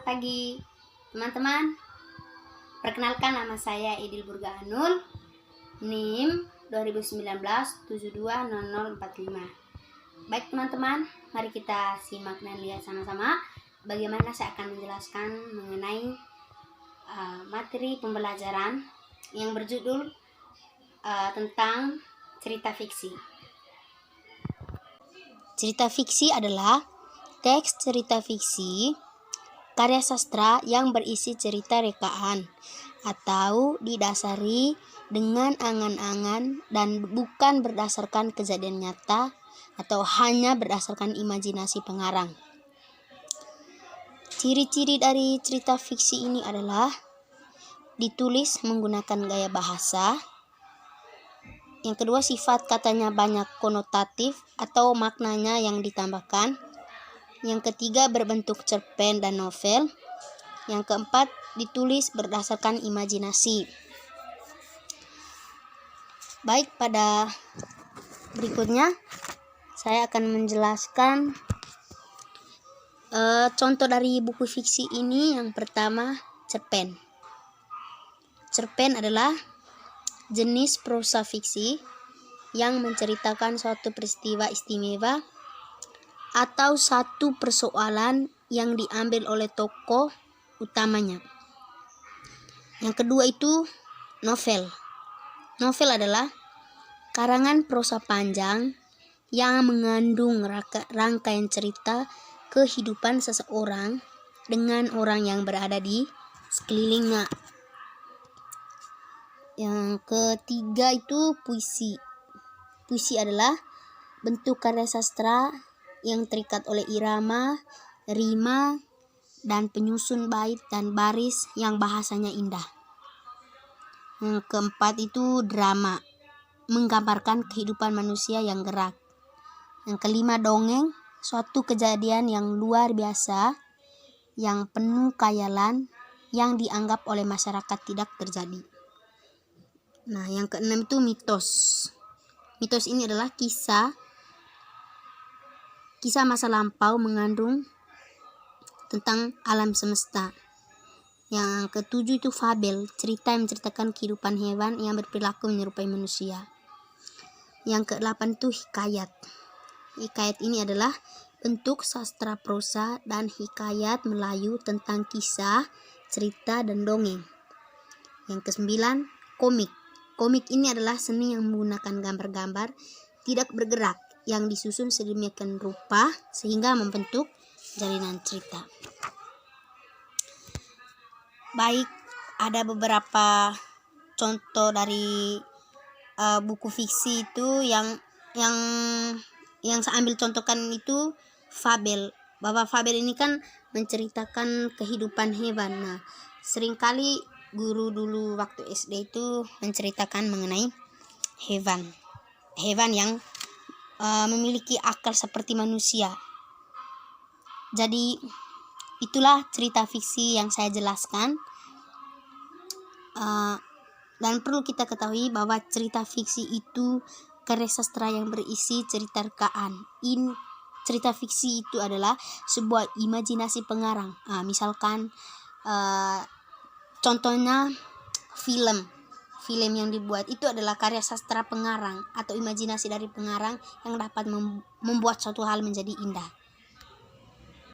pagi teman-teman. Perkenalkan, nama saya Idil Burga Anul, NIM 2019-720045. Baik teman-teman, mari kita simak dan lihat sama-sama bagaimana saya akan menjelaskan mengenai materi pembelajaran yang berjudul tentang cerita fiksi. Cerita fiksi adalah teks cerita fiksi, karya sastra yang berisi cerita rekaan atau didasari dengan angan-angan dan bukan berdasarkan kejadian nyata atau hanya berdasarkan imajinasi pengarang. Ciri-ciri dari cerita fiksi ini adalah ditulis menggunakan gaya bahasa. Yang kedua, sifat katanya banyak konotatif atau maknanya yang ditambahkan. Yang ketiga, berbentuk cerpen dan novel. Yang keempat, ditulis berdasarkan imajinasi. Baik, pada berikutnya saya akan menjelaskan contoh dari buku fiksi ini. Yang pertama, cerpen. Cerpen adalah jenis prosa fiksi yang menceritakan suatu peristiwa istimewa atau satu persoalan yang diambil oleh tokoh utamanya. Yang kedua itu novel. Novel adalah karangan prosa panjang yang mengandung rangkaian cerita kehidupan seseorang dengan orang yang berada di sekelilingnya. Yang ketiga itu puisi. Puisi adalah bentuk karya sastra yang terikat oleh irama, rima, dan penyusun bait dan baris yang bahasanya indah. Yang keempat itu drama, menggambarkan kehidupan manusia yang gerak. Yang kelima, dongeng, suatu kejadian yang luar biasa, yang penuh khayalan, yang dianggap oleh masyarakat tidak terjadi. Nah, yang keenam itu mitos. Mitos ini adalah kisah masa lampau mengandung tentang alam semesta. Yang ketujuh itu fabel, cerita yang menceritakan kehidupan hewan yang berperilaku menyerupai manusia. Yang kedelapan itu hikayat. Hikayat ini adalah bentuk sastra prosa dan hikayat Melayu tentang kisah, cerita, dan dongeng. Yang kesembilan, komik. Komik ini adalah seni yang menggunakan gambar-gambar tidak bergerak yang disusun sedemikian rupa sehingga membentuk jalinan cerita. Baik, ada beberapa contoh dari buku fiksi itu yang saya ambil contohkan itu fabel. Bahwa fabel ini kan menceritakan kehidupan hewan. Nah, seringkali guru dulu waktu SD itu menceritakan mengenai hewan yang memiliki akal seperti manusia. Jadi itulah cerita fiksi yang saya jelaskan. Dan perlu kita ketahui bahwa cerita fiksi itu karya sastra yang berisi cerita rekaan. Cerita fiksi itu adalah sebuah imajinasi pengarang. Misalkan contohnya film yang dibuat itu adalah karya sastra pengarang atau imajinasi dari pengarang yang dapat membuat suatu hal menjadi indah.